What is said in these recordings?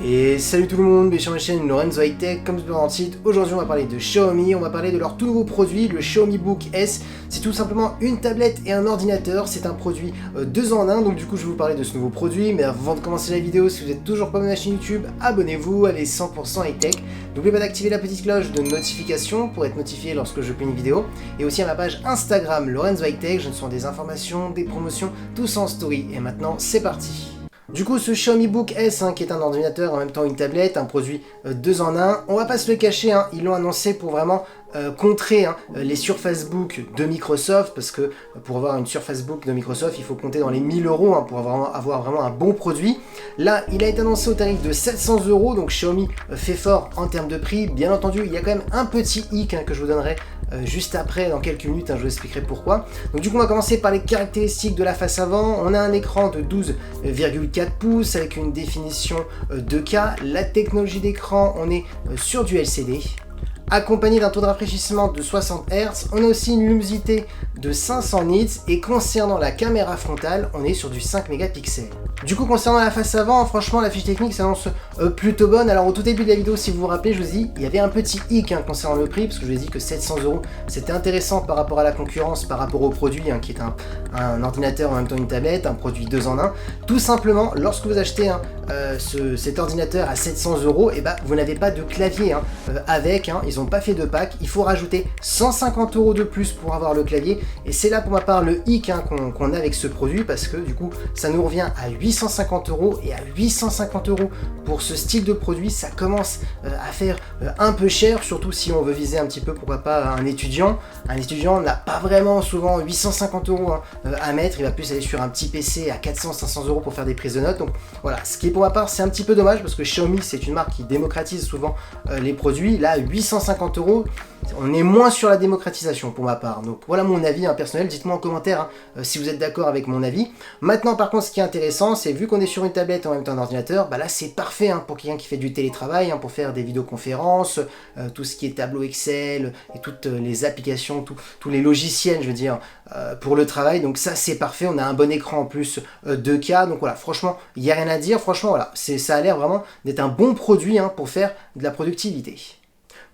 Et salut tout le monde, bienvenue sur ma chaîne Lorenzo High Tech. Comme je vous en titre, aujourd'hui on va parler de Xiaomi, on va parler de leur tout nouveau produit, le Xiaomi Book S. C'est tout simplement une tablette et un ordinateur, c'est un produit 2 en 1, donc du coup je vais vous parler de ce nouveau produit. Mais avant de commencer la vidéo, si vous n'êtes toujours pas abonné à ma chaîne YouTube, abonnez-vous, allez 100% High Tech. N'oubliez pas d'activer la petite cloche de notification pour être notifié lorsque je publie une vidéo. Et aussi à ma page Instagram Lorenzo High Tech, je ne sors des informations, des promotions, tout ça en story. Et maintenant c'est parti. Du coup, ce Xiaomi Book S, qui est un ordinateur, en même temps une tablette, un produit 2 en 1, on va pas se le cacher, ils l'ont annoncé pour vraiment contrer les Surface Book de Microsoft, parce que pour avoir une Surface Book de Microsoft, il faut compter dans les 1000 euros pour avoir vraiment un bon produit. Là, il a été annoncé au tarif de 700 euros, donc Xiaomi fait fort en termes de prix. Bien entendu, il y a quand même un petit hic que je vous donnerai juste après, dans quelques minutes, je vous expliquerai pourquoi. Donc du coup, on va commencer par les caractéristiques de la face avant. On a un écran de 12,4 pouces avec une définition 2K. La technologie d'écran, on est sur du LCD. Accompagné d'un taux de rafraîchissement de 60 Hz, on a aussi une luminosité de 500 nits, et concernant la caméra frontale, on est sur du 5 mégapixels. Du coup, concernant la face avant, franchement, la fiche technique s'annonce plutôt bonne. Alors, au tout début de la vidéo, si vous vous rappelez, je vous dis, il y avait un petit hic concernant le prix, parce que je vous ai dit que 700 euros, c'était intéressant par rapport à la concurrence, par rapport au produit, qui est un ordinateur en même temps une tablette, un produit 2 en 1. Tout simplement, lorsque vous achetez cet ordinateur à 700 euros, et vous n'avez pas de clavier avec, ils n'ont pas fait de pack, il faut rajouter 150 euros de plus pour avoir le clavier, et c'est là pour ma part le hic qu'on a avec ce produit, parce que du coup, ça nous revient à 850 euros, et à 850 euros pour ce style de produit, ça commence à faire un peu cher, surtout si on veut viser un petit peu, pourquoi pas, un étudiant. Un étudiant n'a pas vraiment souvent 850 euros à mettre, il va plus aller sur un petit PC à 400-500 euros pour faire des prises de notes. Donc voilà, ce qui est pour ma part, c'est un petit peu dommage, parce que Xiaomi, c'est une marque qui démocratise souvent les produits. Là, 850 euros, on est moins sur la démocratisation pour ma part. Donc voilà mon avis personnel, dites-moi en commentaire si vous êtes d'accord avec mon avis. Maintenant par contre, ce qui est intéressant, c'est vu qu'on est sur une tablette en même temps un ordinateur, là c'est parfait pour quelqu'un qui fait du télétravail, pour faire des vidéoconférences, tout ce qui est tableau Excel et toutes les applications, tous les logiciels, je veux dire, pour le travail. Donc ça c'est parfait, on a un bon écran en plus 2K, donc voilà, franchement il n'y a rien à dire. Franchement voilà, ça a l'air vraiment d'être un bon produit pour faire de la productivité.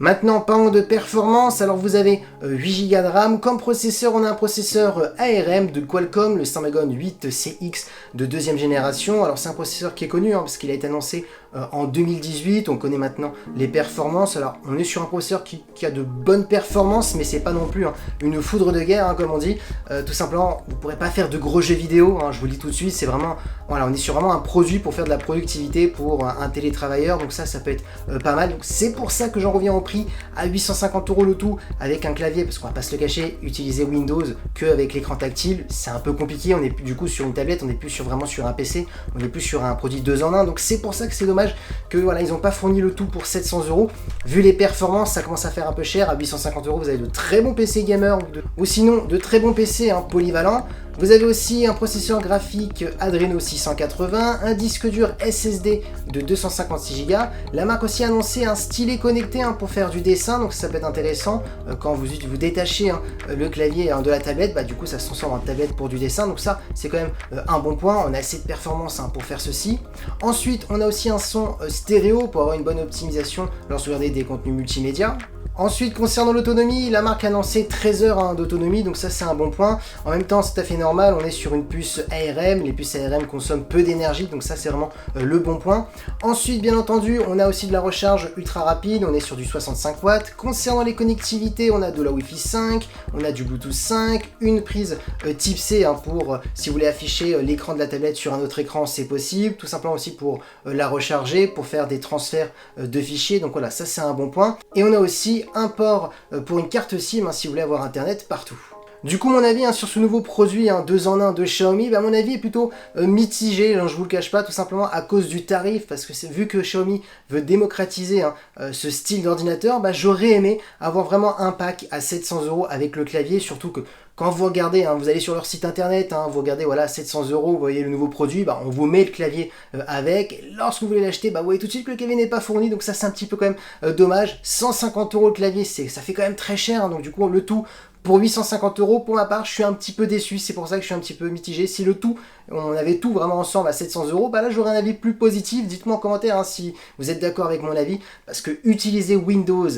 Maintenant, parlons de performance. Alors vous avez 8 Go de RAM. Comme processeur, on a un processeur ARM de Qualcomm, le Snapdragon 8CX de deuxième génération. Alors c'est un processeur qui est connu parce qu'il a été annoncé en 2018. On connaît maintenant les performances. Alors on est sur un processeur qui a de bonnes performances, mais c'est pas non plus une foudre de guerre comme on dit. Tout simplement, vous ne pourrez pas faire de gros jeux vidéo. Je vous le dis tout de suite, c'est vraiment, voilà, on est sur vraiment un produit pour faire de la productivité pour un télétravailleur. Donc ça peut être pas mal. Donc c'est pour ça que j'en reviens au prix à 850 euros le tout, avec un clavier, parce qu'on va pas se le cacher, utiliser Windows qu'avec l'écran tactile, c'est un peu compliqué. On est du coup sur une tablette, on n'est plus vraiment sur un PC, on est plus sur un produit 2 en 1. Donc c'est pour ça que c'est dommage que voilà, ils n'ont pas fourni le tout pour 700 euros. Vu les performances, ça commence à faire un peu cher. À 850 euros, vous avez de très bons PC gamer ou sinon de très bons PC polyvalents. Vous avez aussi un processeur graphique Adreno 680, un disque dur SSD de 256 Go. La marque aussi a annoncé un stylet connecté pour faire du dessin, donc ça peut être intéressant quand vous détachez le clavier de la tablette, du coup ça se transforme en tablette pour du dessin, donc ça c'est quand même un bon point. On a assez de performance pour faire ceci. Ensuite, on a aussi un son stéréo pour avoir une bonne optimisation lorsque vous regardez des contenus multimédia. Ensuite, concernant l'autonomie, la marque a annoncé 13 heures d'autonomie, donc ça c'est un bon point. En même temps, c'est tout à fait normal, on est sur une puce ARM, les puces ARM consomment peu d'énergie, donc ça c'est vraiment le bon point. Ensuite, bien entendu, on a aussi de la recharge ultra rapide, on est sur du 65 watts. Concernant les connectivités, on a de la Wi-Fi 5, on a du Bluetooth 5, une prise type C pour si vous voulez afficher l'écran de la tablette sur un autre écran, c'est possible. Tout simplement aussi pour la recharger, pour faire des transferts de fichiers, donc voilà, ça c'est un bon point. Et on a aussi un port pour une carte SIM si vous voulez avoir internet partout. Du coup, mon avis sur ce nouveau produit 2 en 1 de Xiaomi, mon avis est plutôt mitigé, je vous le cache pas, tout simplement à cause du tarif, parce que vu que Xiaomi veut démocratiser ce style d'ordinateur, j'aurais aimé avoir vraiment un pack à 700 euros avec le clavier, surtout que quand vous regardez, vous allez sur leur site internet, vous regardez, voilà, 700 euros, vous voyez le nouveau produit, on vous met le clavier avec. Lorsque vous voulez l'acheter, vous voyez tout de suite que le clavier n'est pas fourni, donc ça c'est un petit peu quand même dommage. 150 euros le clavier, ça fait quand même très cher, donc du coup le tout Pour 850 €, pour ma part, je suis un petit peu déçu, c'est pour ça que je suis un petit peu mitigé. Si le tout, on avait tout vraiment ensemble à 700 €, bah là j'aurais un avis plus positif. Dites-moi en commentaire si vous êtes d'accord avec mon avis, parce que utiliser Windows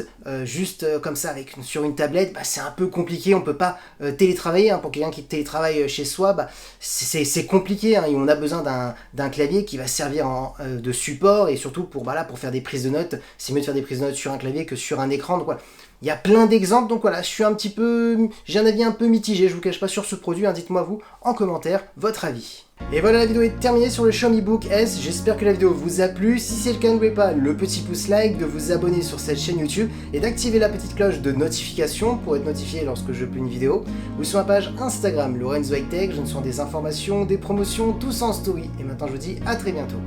juste comme ça sur une tablette, bah, c'est un peu compliqué. On peut pas télétravailler, pour quelqu'un qui télétravaille chez soi, bah, c'est compliqué, et on a besoin d'un clavier qui va servir de support, et surtout pour faire des prises de notes. C'est mieux de faire des prises de notes sur un clavier que sur un écran. Donc voilà. Il y a plein d'exemples, donc voilà, j'ai un avis un peu mitigé, je vous cache pas sur ce produit, dites-moi vous en commentaire votre avis. Et voilà, la vidéo est terminée sur le Xiaomi Book S, j'espère que la vidéo vous a plu. Si c'est le cas, n'oubliez pas le petit pouce like, de vous abonner sur cette chaîne YouTube et d'activer la petite cloche de notification pour être notifié lorsque je publie une vidéo, ou sur ma page Instagram Lorenzo High Tech, je ne suis des informations, des promotions, tout ça en story. Et maintenant je vous dis à très bientôt.